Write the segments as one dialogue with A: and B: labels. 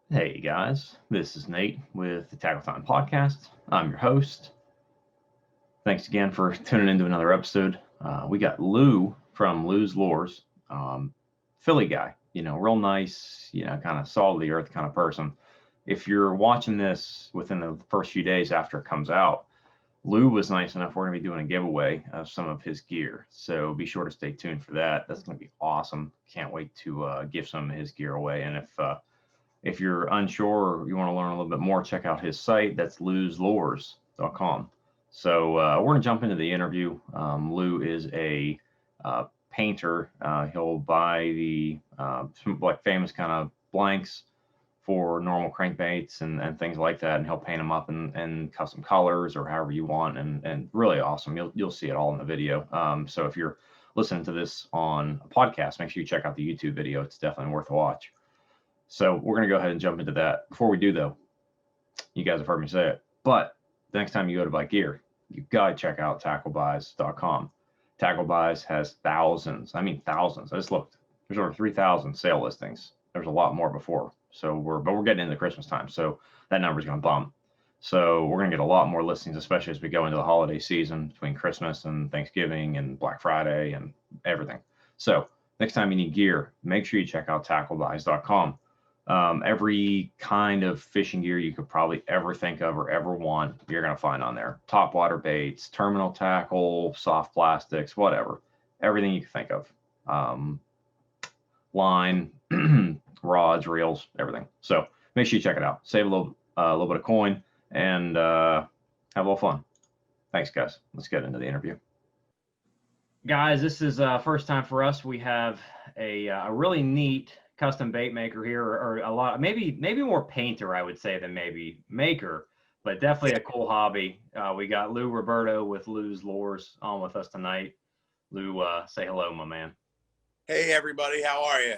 A: Hey guys, this is Nate with the TackleTime podcast. I'm your host. Thanks again for tuning into another episode. We got Lou from Lou's Lures, Philly guy, real nice, kind of salt of the earth kind of person. If you're watching this within the first few days after it comes out, Lou was nice enough. We're going to be doing a giveaway of some of his gear. So be sure to stay tuned for that. That's going to be awesome. Can't wait to give some of his gear away. And if you're unsure or you want to learn a little bit more, check out his site. That's louslures.com. So we're going to jump into the interview. Lou is a painter. He'll buy the some like famous kind of blanks for normal crankbaits and things like that, and he'll paint them up in custom colors or however you want, and really awesome. You'll see it all in the video. So if you're listening to this on a podcast, make sure you check out the YouTube video. It's definitely worth a watch. So we're going to go ahead and jump into that. Before we do, though, you guys have heard me say it, but the next time you go to buy gear, you've got to check out tacklebuys.com. TackleBuys has thousands. I mean, thousands. I just looked. There's over 3,000 sale listings. There's a lot more before. So we're getting into Christmas time. So that number is going to bump. So we're going to get a lot more listings, especially as we go into the holiday season between Christmas and Thanksgiving and Black Friday and everything. So next time you need gear, make sure you check out tacklebuys.com. Every kind of fishing gear you could probably ever think of or ever want, you're going to find on there. Top water baits, terminal tackle, soft plastics, whatever. Everything you can think of. Line, rods, reels, everything. So make sure you check it out. Save a little bit of coin and have a little fun. Thanks, guys. Let's get into the interview. Guys, this is first time for us. We have a really neat custom bait maker here, or a lot, maybe more painter, I would say, than maybe maker, but definitely a cool hobby. We got Lou Roberto with Lou's Lures on with us tonight. Lou, say hello, my man.
B: Hey everybody, how are you?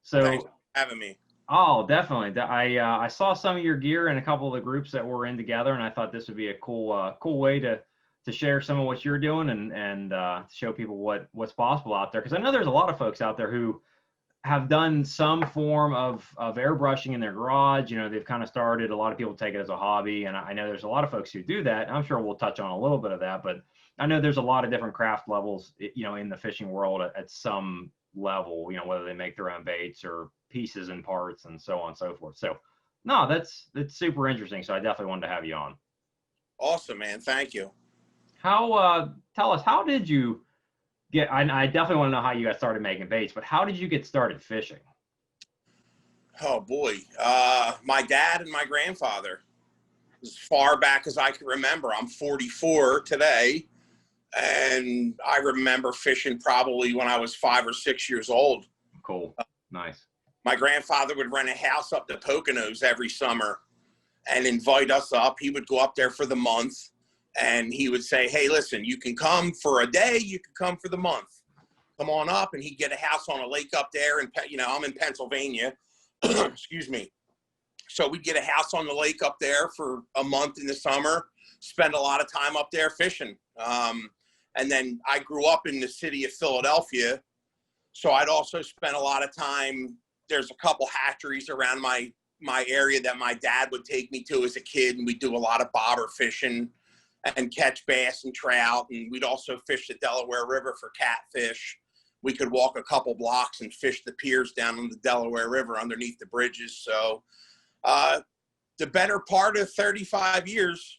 A: So
B: thanks for having me.
A: Oh, definitely. I saw some of your gear in a couple of the groups that we're in together, and I thought this would be a cool way to share some of what you're doing and show people what's possible out there. Because I know there's a lot of folks out there who have done some form of airbrushing in their garage. They've kind of started. A lot of people take it as a hobby, and I know there's a lot of folks who do that. I'm sure we'll touch on a little bit of that, but I know there's a lot of different craft levels, in the fishing world at some level. Whether they make their own baits or pieces and parts and so on and so forth. So, no, that's super interesting. So I definitely wanted to have you on.
B: Awesome, man. Thank you.
A: Tell us, how did you get, I definitely want to know how you got started making baits, but how did you get started fishing?
B: Oh boy. My dad and my grandfather, as far back as I can remember. I'm 44 today, and I remember fishing probably when I was 5 or 6 years old.
A: Cool. Nice.
B: My grandfather would rent a house up to Poconos every summer and invite us up. He would go up there for the month, and he would say, hey, listen, you can come for a day, you can come for the month. Come on up. And he'd get a house on a lake up there. And, I'm in Pennsylvania. Excuse me. So we'd get a house on the lake up there for a month in the summer, spend a lot of time up there fishing. And then I grew up in the city of Philadelphia, so I'd also spend a lot of time. There's a couple hatcheries around my area that my dad would take me to as a kid, and we'd do a lot of bobber fishing and catch bass and trout. And we'd also fish the Delaware River for catfish. We could walk a couple blocks and fish the piers down on the Delaware River underneath the bridges. So the better part of 35 years.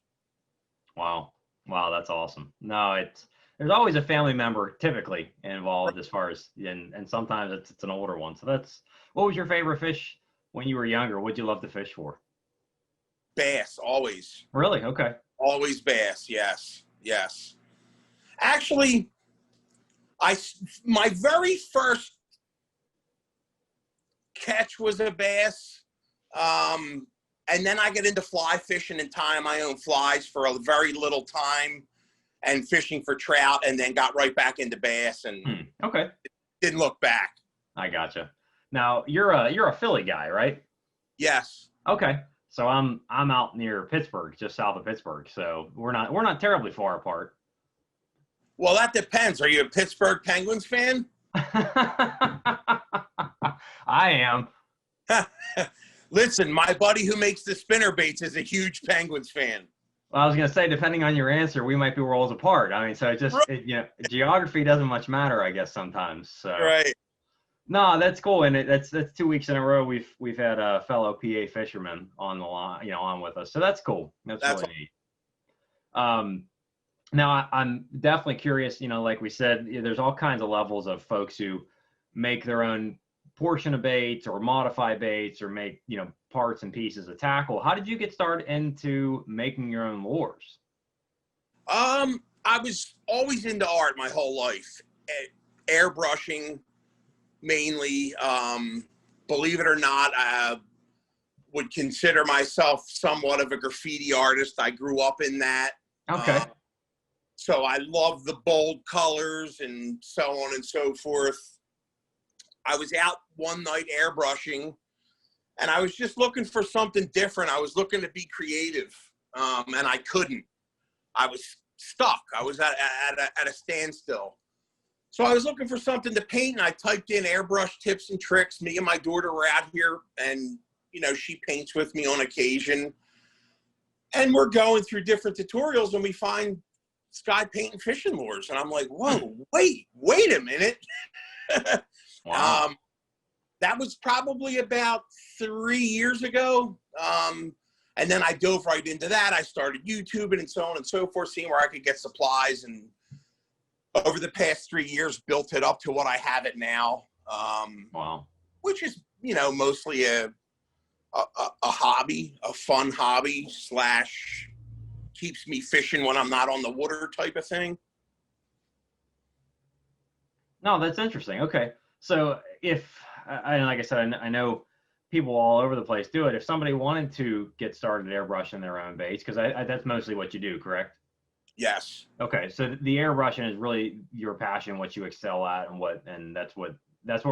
A: Wow, that's awesome. No, there's always a family member typically involved, as far as, and sometimes it's an older one. So what was your favorite fish when you were younger? What'd you love to fish for?
B: Bass, always.
A: Really? Okay.
B: Always bass. Yes. Actually, my very first catch was a bass. And then I get into fly fishing and tying my own flies for a very little time, and fishing for trout, and then got right back into bass, and
A: okay,
B: didn't look back.
A: I gotcha. Now you're a Philly guy, right?
B: Yes.
A: Okay. So I'm out near Pittsburgh, just south of Pittsburgh. So we're not terribly far apart.
B: Well, that depends. Are you a Pittsburgh Penguins fan?
A: I am.
B: Listen, my buddy who makes the spinner baits is a huge Penguins fan.
A: Well, I was going to say, depending on your answer, we might be worlds apart. I mean, so geography doesn't much matter, I guess, sometimes. So.
B: Right.
A: No, that's cool, and that's 2 weeks in a row we've had a fellow PA fisherman on the line, on with us. So that's cool. That's really neat. Now I'm definitely curious. Like we said, there's all kinds of levels of folks who make their own portion of baits or modify baits or make parts and pieces of tackle. How did you get started into making your own lures?
B: I was always into art my whole life. Airbrushing mainly. Believe it or not, I would consider myself somewhat of a graffiti artist. I grew up in that.
A: Okay.
B: So I love the bold colors and so on and so forth. I was out one night airbrushing, and I was just looking for something different. I was looking to be creative, and I couldn't. I was stuck. I was at a standstill. So I was looking for something to paint, and I typed in airbrush tips and tricks. Me and my daughter were out here, and she paints with me on occasion. And we're going through different tutorials, and we find Sky Paint and Fishing Lures, and I'm like, whoa, wait a minute.
A: Wow.
B: That was probably about 3 years ago. And then I dove right into that. I started YouTubing and so on and so forth, seeing where I could get supplies. And over the past 3 years, built it up to what I have it now.
A: Wow.
B: Which is, mostly a hobby, a fun hobby / keeps me fishing when I'm not on the water type of thing.
A: No, that's interesting. Okay. So like I said, I know people all over the place do it. If somebody wanted to get started airbrushing their own baits, because that's mostly what you do, correct?
B: Yes.
A: Okay. So the airbrushing is really your passion, what you excel at, and that's what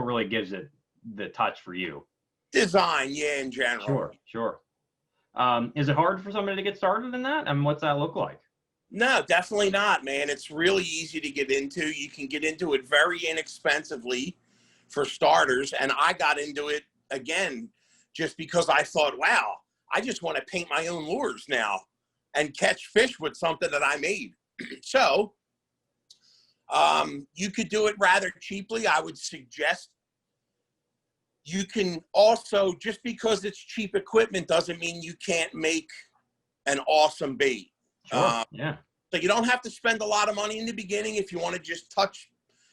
A: really gives it the touch for you.
B: Design, yeah, in general.
A: Sure. Is it hard for somebody to get started in that? And what's that look like?
B: No, definitely not, man. It's really easy to get into. You can get into it very inexpensively for starters. And I got into it, again, just because I thought, wow, I just want to paint my own lures now and catch fish with something that I made. So you could do it rather cheaply. I would suggest you can also, just because it's cheap equipment doesn't mean you can't make an awesome bait.
A: Sure. Yeah.
B: So you don't have to spend a lot of money in the beginning if you want to just touch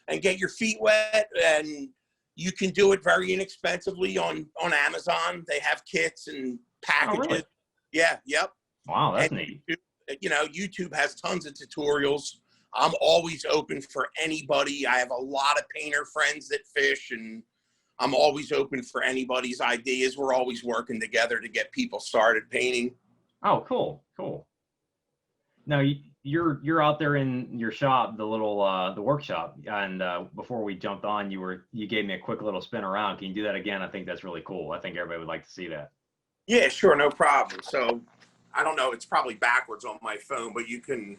B: and get your feet wet, and you can do it very inexpensively on Amazon. They have kits and packages.
A: Oh, really?
B: Yeah. Yep.
A: Wow, that's neat.
B: YouTube has tons of tutorials. I'm always open for anybody. I have a lot of painter friends that fish, and I'm always open for anybody's ideas. We're always working together to get people started painting.
A: Oh, cool. Now you're out there in your shop, the workshop, and before we jumped on, you gave me a quick little spin around. Can you do that again? I think that's really cool. I think everybody would like to see that.
B: Yeah, sure, no problem. So I don't know, it's probably backwards on my phone, but you can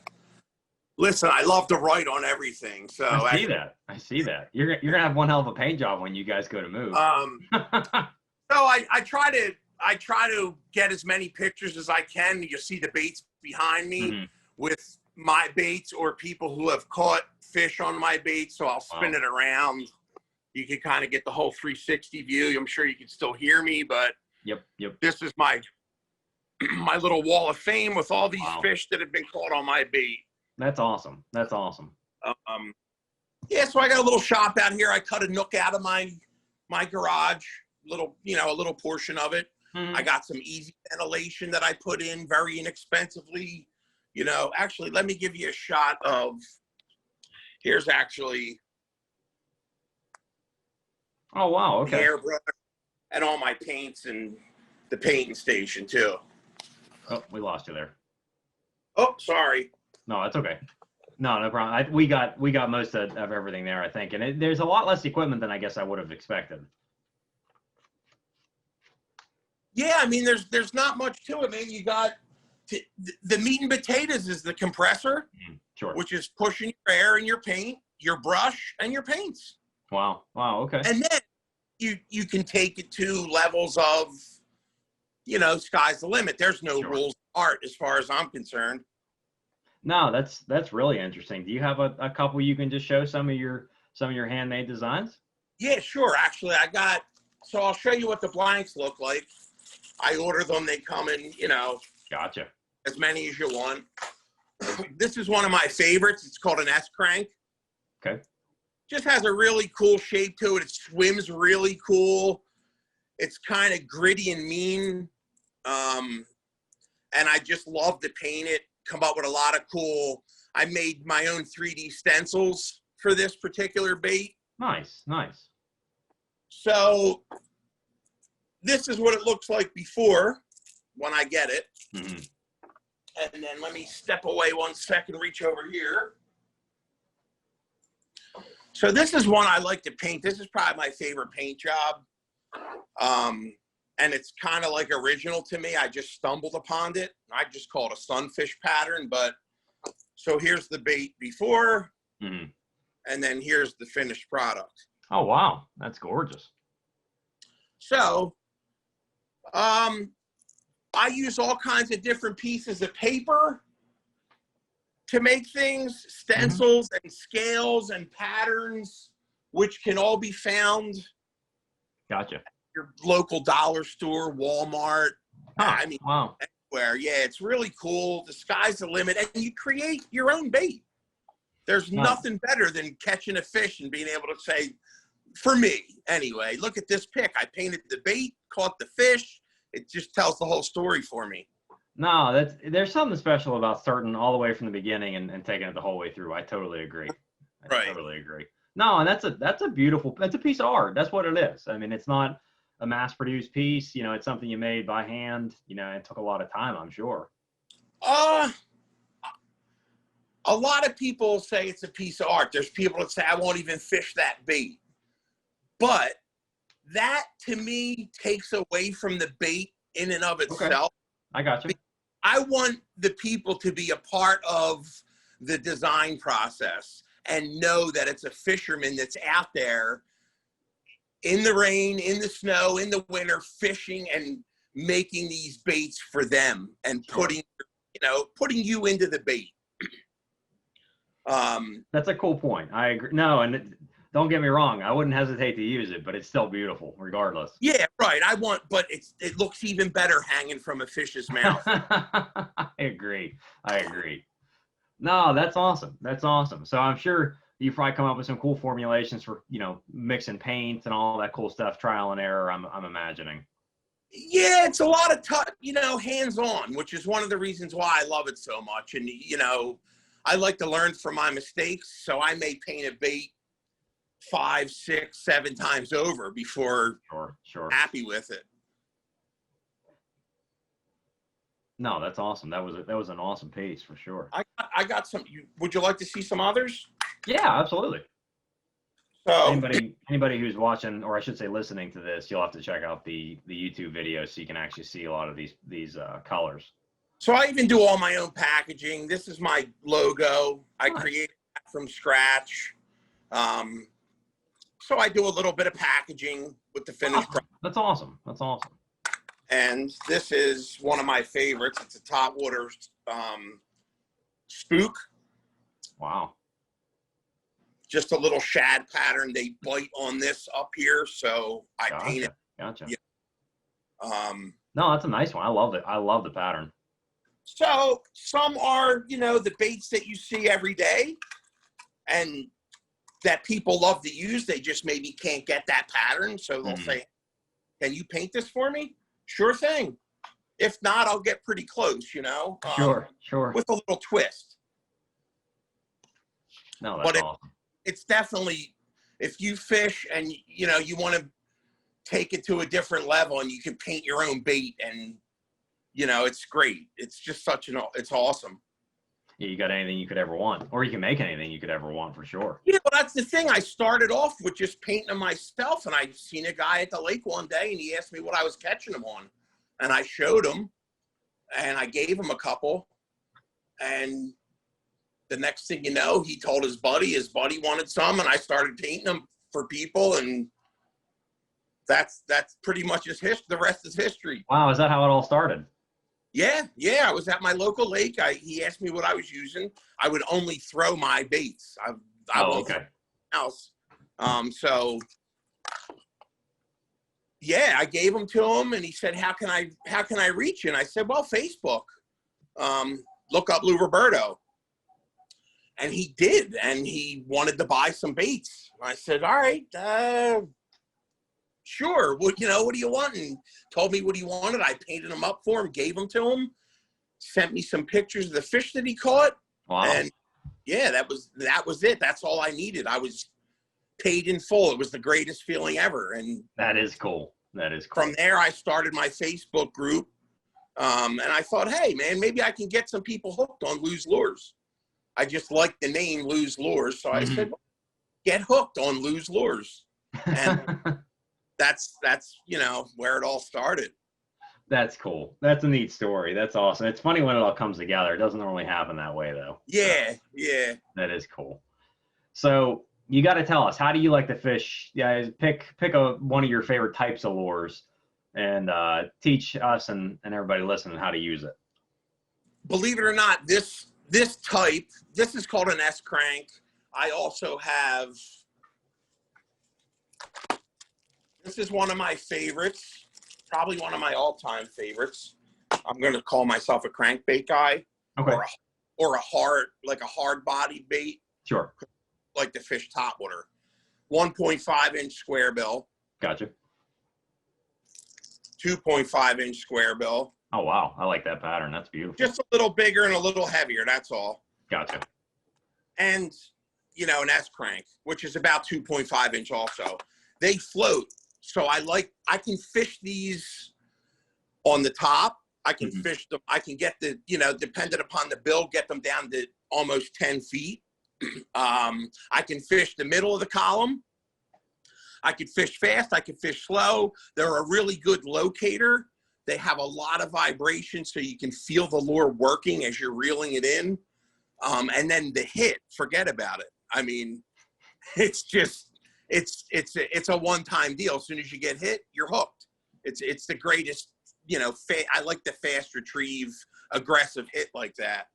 B: listen. I love to write on everything. So
A: I see that. You're gonna have one hell of a paint job when you guys go to move.
B: So I try to get as many pictures as I can. You see the baits behind me with my baits or people who have caught fish on my baits. So I'll spin it around. You can kind of get the whole 360 view. I'm sure you can still hear me, but
A: Yep.
B: This is my little wall of fame with all these fish that have been caught on my bait.
A: That's awesome.
B: Yeah, so I got a little shop out here. I cut a nook out of my garage, a little portion of it. I got some easy ventilation that I put in very inexpensively. Actually, let me give you a shot of, here's actually.
A: Oh, wow. Okay.
B: The airbrush and all my paints and the painting station too.
A: Oh, we lost you there.
B: Oh, sorry.
A: No, that's okay. No problem. We got most of everything there, I think. And there's a lot less equipment than I guess I would have expected.
B: Yeah, I mean, there's not much to it, man. You got the meat and potatoes is the compressor,
A: sure,
B: which is pushing your air and your paint, your brush, and your paints.
A: Wow. Okay.
B: And then you can take it to levels of, you know, sky's the limit. There's no
A: Sure.
B: rules of art as far as I'm concerned.
A: No, that's really interesting. Do you have a couple you can just show some of your handmade designs?
B: Yeah, sure. Actually, so I'll show you what the blanks look like. I order them. They come in, you know,
A: Gotcha.
B: as many as you want. This is one of my favorites. It's called an S Crank.
A: Okay.
B: Just has a really cool shape to it. It swims really cool. It's kind of gritty and mean. And I just love to paint it, come up with a lot of cool. I made my own 3D stencils for this particular bait.
A: Nice, nice.
B: So this is what it looks like before when I get it.
A: Mm-hmm.
B: And then let me step away 1 second, reach over here. So this is one I like to paint. This is probably my favorite paint job. And it's kind of like original to me. I just stumbled upon it. I just call it a sunfish pattern. But so here's the bait before,
A: Mm-hmm.
B: and then here's the finished product.
A: Oh, wow. That's gorgeous.
B: So I use all kinds of different pieces of paper to make things, stencils and scales and patterns, which can all be found
A: Gotcha.
B: at your local dollar store, Walmart.
A: Huh.
B: I mean,
A: Wow.
B: everywhere. Yeah, it's really cool. The sky's the limit, and you create your own bait. There's nothing better than catching a fish and being able to say, for me anyway, look at this pic. I painted the bait, caught the fish. It just tells the whole story for me.
A: No, there's something special about starting all the way from the beginning and taking it the whole way through. I totally agree. I totally agree. No, and that's a beautiful, that's a piece of art. That's what it is. I mean, it's not a mass-produced piece. You know, it's something you made by hand. You know, it took a lot of time, I'm sure.
B: A lot of people say it's a piece of art. There's people that say, I won't even fish that bait. But that, to me, takes away from the bait in and of itself.
A: Okay. I got you.
B: I want the people to be a part of the design process and know that it's a fisherman that's out there in the rain, in the snow, in the winter, fishing and making these baits for them and putting you into the bait.
A: That's a cool point. I agree. No, and don't get me wrong. I wouldn't hesitate to use it, but it's still beautiful regardless.
B: Yeah, right. But it looks even better hanging from a fish's mouth.
A: I agree. No, that's awesome. That's awesome. So I'm sure you probably come up with some cool formulations for, you know, mixing paints and all that cool stuff, trial and error, I'm imagining.
B: Yeah, it's a lot of hands-on, which is one of the reasons why I love it so much. And, you know, I like to learn from my mistakes. So I may paint a bait 5, 6, 7 times over before
A: Sure.
B: happy with it.
A: No, that's awesome. That was an awesome piece for sure.
B: I got some. Would you like to see some others?
A: Yeah, absolutely.
B: So
A: anybody who's watching, or I should say listening to this, you'll have to check out the YouTube video so you can actually see a lot of these colors.
B: So I even do all my own packaging. This is my logo. I
A: Nice.
B: created that from scratch. So I do a little bit of packaging with the finished product.
A: That's awesome. That's awesome.
B: And this is one of my favorites. It's a topwater spook.
A: Wow.
B: Just a little shad pattern. They bite on this up here, so I paint it.
A: Gotcha.
B: Yeah.
A: No, that's a nice one. I love it. I love the pattern.
B: So some are, the baits that you see every day and that people love to use. They just maybe can't get that pattern. So they'll say, can you paint this for me? Sure thing. If not, I'll get pretty close,
A: Sure.
B: with a little twist.
A: No, that's awesome.
B: It's definitely, if you fish and, you want to take it to a different level and you can paint your own bait and, it's great. It's just it's awesome.
A: Yeah, you got anything you could ever want, or you can make anything you could ever want for sure.
B: Yeah, well, that's the thing. I started off with just painting them myself, and I seen a guy at the lake one day, and he asked me what I was catching them on, and I showed him, and I gave him a couple, and the next thing you know, he told his buddy wanted some, and I started painting them for people, and that's pretty much just history. The rest is history.
A: Wow, is that how it all started?
B: Yeah. I was at my local lake. He asked me what I was using. I would only throw my baits. I
A: Oh,
B: won't
A: okay.
B: else. So yeah, I gave them to him, and he said, how can I reach you? And I said, well, Facebook. Look up Lou Roberto. And he did, and he wanted to buy some baits. I said, all right, sure. Well, what do you want? And told me what he wanted. I painted them up for him, gave them to him, sent me some pictures of the fish that he caught.
A: Wow.
B: And yeah, that was it. That's all I needed. I was paid in full. It was the greatest feeling ever. And
A: that is cool. That is cool.
B: From there, I started my Facebook group. And I thought, hey, man, maybe I can get some people hooked on Lou's Lures. I just like the name Lou's Lures. So I said, well, get hooked on Lou's Lures. And that's where it all started.
A: That's cool. That's a neat story. That's awesome. It's funny when it all comes together. It doesn't normally happen that way, though.
B: Yeah,
A: so,
B: yeah.
A: That is cool. So you got to tell us, how do you like to fish? Yeah, pick one of your favorite types of lures, and teach us and everybody listening how to use it.
B: Believe it or not, this type, this is called an S crank. I also have, this is one of my favorites, probably one of my all-time favorites. I'm going to call myself a crankbait guy.
A: Okay.
B: Or a hard bodied bait.
A: Sure.
B: Like the fish topwater. 1.5-inch squarebill.
A: Gotcha.
B: 2.5-inch squarebill.
A: Oh, wow. I like that pattern. That's beautiful.
B: Just a little bigger and a little heavier. That's all.
A: Gotcha.
B: And, an S crank, which is about 2.5-inch also. They float. So I can fish these on the top. I can fish them. I can get dependent upon the bill, get them down to almost 10 feet. I can fish the middle of the column. I can fish fast. I can fish slow. They're a really good locator. They have a lot of vibration, so you can feel the lure working as you're reeling it in. And then the hit, forget about it. I mean, it's a one-time deal. As soon as you get hit, you're hooked. It's the greatest, I like the fast retrieve, aggressive hit like that.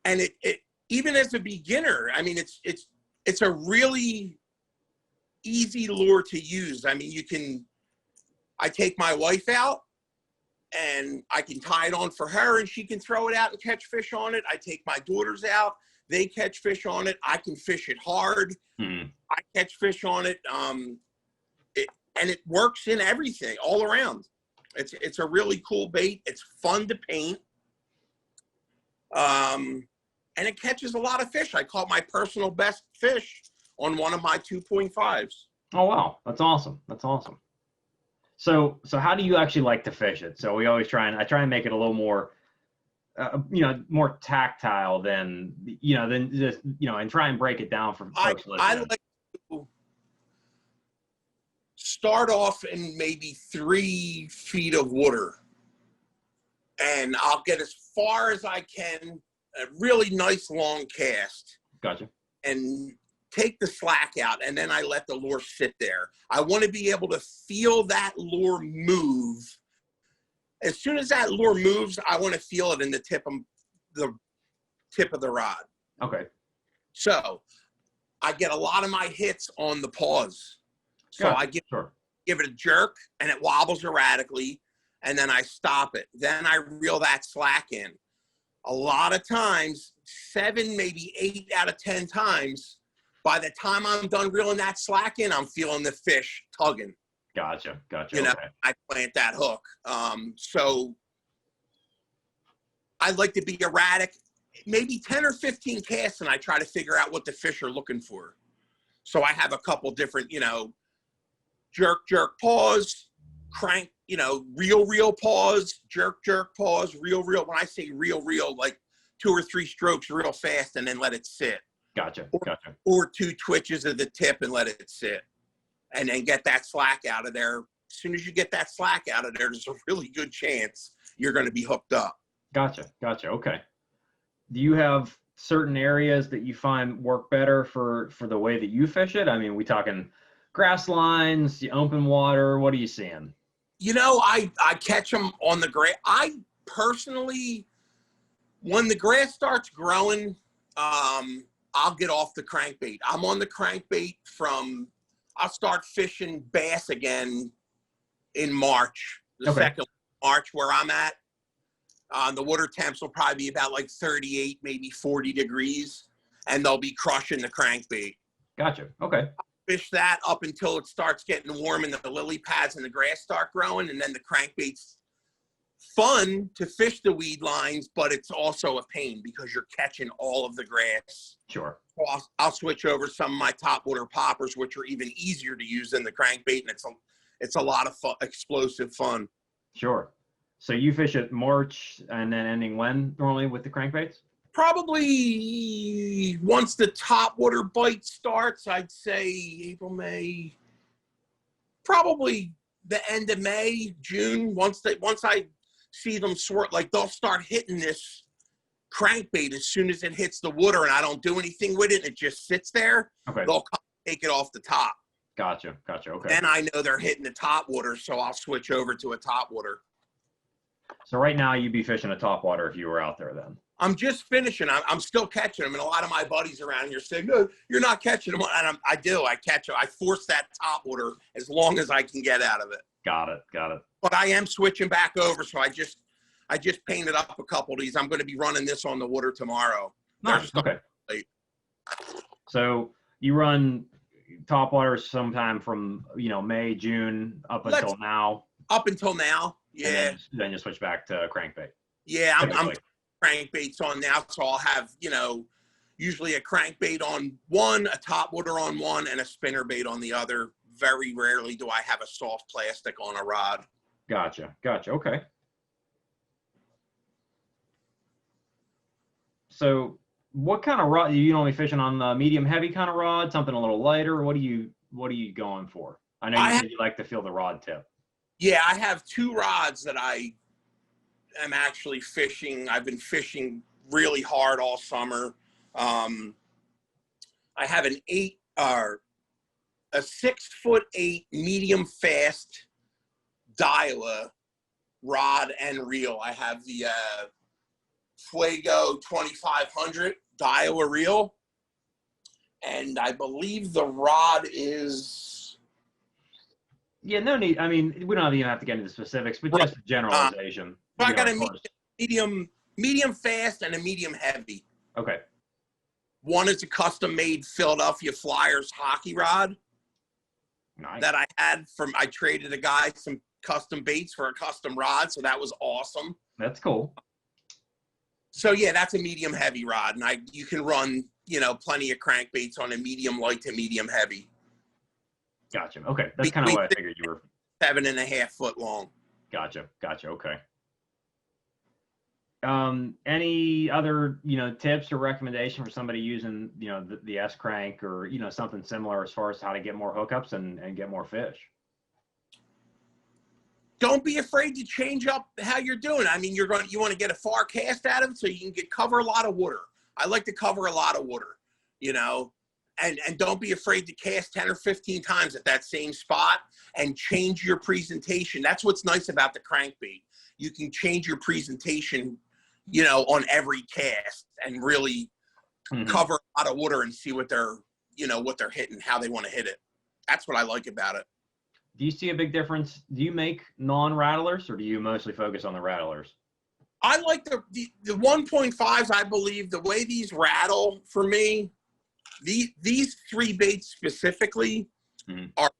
B: And it even as a beginner, I mean, it's a really easy lure to use. I mean, I take my wife out and I can tie it on for her and she can throw it out and catch fish on it. I take my daughters out, they catch fish on it. I can fish it hard. I catch fish on it. And it works in everything all around. It's a really cool bait. It's fun to paint. And it catches a lot of fish. I caught my personal best fish on one of my 2.5s.
A: Oh, wow. That's awesome. That's awesome. So how do you actually like to fish it? So I try and make it a little more, more tactile than just, and try and break it down for folks listening.
B: I like to start off in maybe 3 feet of water, and I'll get as far as I can, a really nice long cast.
A: Gotcha.
B: And take the slack out, and then I let the lure sit there. I want to be able to feel that lure move. As soon as that lure moves, I want to feel it in the tip of the rod.
A: Okay.
B: So I get a lot of my hits on the pause. So
A: gotcha.
B: I give it a jerk, and it wobbles erratically, and then I stop it. Then I reel that slack in. A lot of times, 7, maybe 8 out of 10 times, by the time I'm done reeling that slack in, I'm feeling the fish tugging.
A: Gotcha.
B: Okay. I plant that hook. So I like to be erratic, maybe 10 or 15 casts, and I try to figure out what the fish are looking for. So I have a couple different, jerk, pause, crank, reel, pause, jerk, pause, reel. When I say reel, like 2 or 3 strokes real fast and then let it sit.
A: Gotcha.
B: Or 2 twitches of the tip and let it sit. And then get that slack out of there. As soon as you get that slack out of there, there's a really good chance you're going to be hooked up.
A: Gotcha. Okay. Do you have certain areas that you find work better for the way that you fish it? I mean, we talking grass lines, the open water? What are you seeing?
B: You know, I catch them on the grass. I personally, when the grass starts growing, I'll get off the crankbait. I'm on the crankbait I'll start fishing bass again in March, the
A: Okay.
B: second March where I'm at. The water temps will probably be about like 38, maybe 40 degrees, and they'll be crushing the crankbait.
A: Gotcha. Okay.
B: Fish that up until it starts getting warm and the lily pads and the grass start growing, and then the crankbait's fun to fish the weed lines, but it's also a pain because you're catching all of the grass.
A: Sure.
B: So I'll switch over some of my top water poppers, which are even easier to use than the crankbait, and it's a lot of fun, explosive fun.
A: Sure. So you fish at March and then ending when normally with the crankbaits?
B: Probably once the top water bite starts, I'd say April, May, probably the end of May, June. Once I see them sort, like they'll start hitting this crankbait as soon as it hits the water, and I don't do anything with it. It just sits there.
A: Okay.
B: They'll take it off the top.
A: Gotcha. Okay.
B: Then I know they're hitting the top water, so I'll switch over to a top water.
A: So right now you'd be fishing a top water if you were out there then?
B: I'm just finishing. I'm still catching them, and a lot of my buddies around here say, "No, you're not catching them." And I do. I catch them. I force that top water as long as I can get out of it.
A: Got it.
B: But I am switching back over, so I just painted up a couple of these. I'm going to be running this on the water tomorrow.
A: Nice. Okay. So you run top waters sometime from May, June up until now.
B: Up until now, yeah.
A: Then you switch back to crankbait.
B: Yeah, I'm crankbaits on now, so I'll have usually a crankbait on one, a top water on one, and a spinnerbait on the other. Very rarely do I have a soft plastic on a rod.
A: Gotcha. Okay. So what kind of rod are you normally fishing on? The medium heavy kind of rod, something a little lighter? What are you going for? I know you said you like to feel the rod tip. Yeah,
B: I have two rods that I am actually fishing. I've been fishing really hard all summer. I have a 6'8" medium fast Daiwa rod and reel. I have the Fuego 2500 Daiwa reel, and I believe the rod is.
A: Yeah, no need. I mean, we don't even have to get into specifics, but just a generalization.
B: So I got a medium fast and a medium heavy.
A: Okay.
B: One is a custom made Philadelphia Flyers hockey rod.
A: Nice.
B: That I traded a guy some custom baits for a custom rod, so that was awesome.
A: That's cool.
B: So yeah, that's a medium heavy rod, and you can run plenty of crankbaits on a medium light to medium heavy.
A: Gotcha. Okay, that's kind of what I figured you were.
B: 7.5 foot long.
A: Gotcha. Okay. Any other tips or recommendation for somebody using the S Crank or something similar as far as how to get more hookups and get more fish?
B: Don't be afraid to change up how you're doing. I mean, you want to get a far cast out of it so you can cover a lot of water. I like to cover a lot of water, and don't be afraid to cast 10 or 15 times at that same spot and change your presentation. That's what's nice about the crankbait. You can change your presentation, on every cast and really cover a lot of water and see what they're hitting, how they want to hit it. That's what I like about it.
A: Do you see a big difference? Do you make non-rattlers or do you mostly focus on the rattlers?
B: I like the 1.5s. I believe the way these rattle for me, these three baits specifically are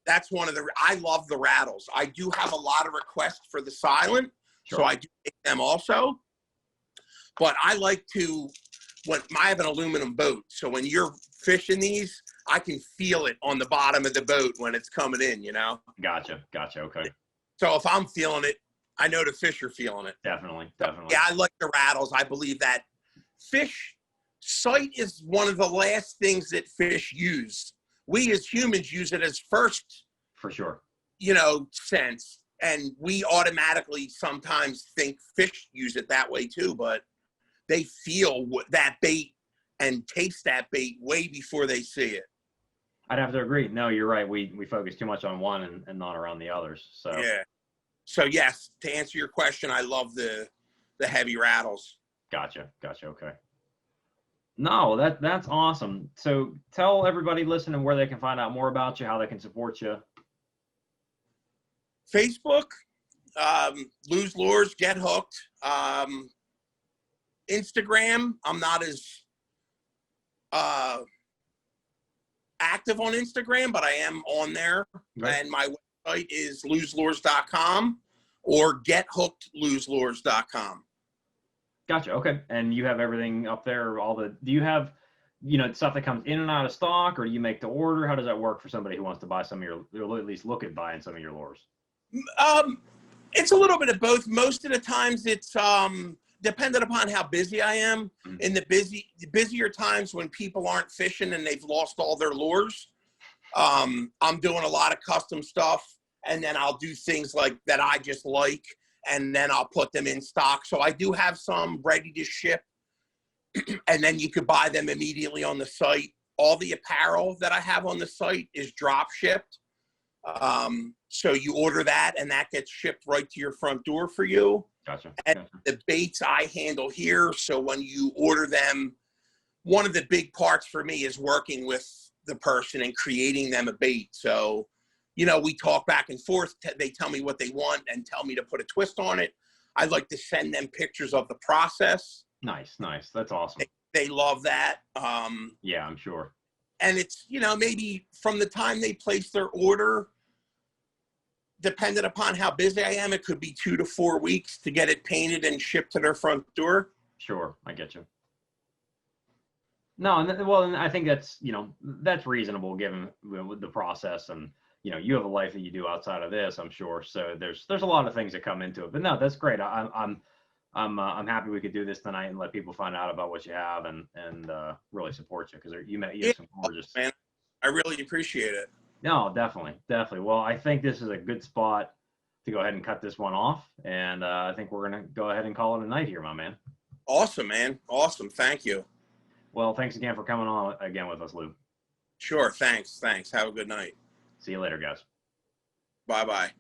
B: that's one of the, I love the rattles. I do have a lot of requests for the silent, so I do make them also. But I like to, I have an aluminum boat, so when you're fishing these, I can feel it on the bottom of the boat when it's coming in,
A: Gotcha. Okay.
B: So if I'm feeling it, I know the fish are feeling it.
A: Definitely.
B: Yeah, I like the rattles. I believe that sight is one of the last things that fish use. We as humans use it as first.
A: For sure.
B: Sense. And we automatically sometimes think fish use it that way too, but they feel that bait and taste that bait way before they see it.
A: I'd have to agree. No, you're right. We focus too much on one and not around the others. So
B: Yeah. So yes, to answer your question, I love the heavy rattles.
A: gotcha. Okay. No, that's awesome. So tell everybody listening where they can find out more about you, how they can support you.
B: Facebook, Lose Lures, Get Hooked. Instagram, I'm not as active on Instagram, but I am on there.
A: Okay.
B: And my website is loselures.com or gethookedloselures.com.
A: Gotcha. Okay. And you have everything up there, do you have, stuff that comes in and out of stock, or do you make to order? How does that work for somebody who wants to buy some of or at least look at buying some of your lures?
B: It's a little bit of both. Most of the times it's dependent upon how busy I am.
A: Mm-hmm.
B: In the busier times when people aren't fishing and they've lost all their lures, I'm doing a lot of custom stuff, and then I'll do things like that I just like, and then I'll put them in stock. So I do have some ready to ship, and then you could buy them immediately on the site. All the apparel that I have on the site is drop shipped. So you order that and that gets shipped right to your front door for you.
A: Gotcha.
B: And the baits I handle here. So when you order them, one of the big parts for me is working with the person and creating them a bait. So, we talk back and forth. They tell me what they want and tell me to put a twist on it. I like to send them pictures of the process.
A: Nice. That's awesome.
B: They love that.
A: Yeah, I'm sure.
B: And it's, maybe from the time they place their order, depending upon how busy I am, it could be 2 to 4 weeks to get it painted and shipped to their front door.
A: Sure, I get you. No, and I think that's that's reasonable given the process, and you have a life that you do outside of this, I'm sure. So there's a lot of things that come into it. But no, that's great. I'm happy we could do this tonight and let people find out about what you have and really support you, because you have some gorgeous.
B: Man, I really appreciate it.
A: No, definitely. Well, I think this is a good spot to go ahead and cut this one off, and I think we're gonna go ahead and call it a night here, my man.
B: Awesome, man. Awesome. Thank you.
A: Well, thanks again for coming on again with us, Lou.
B: Sure. Thanks. Have a good night.
A: See you later, guys.
B: Bye-bye.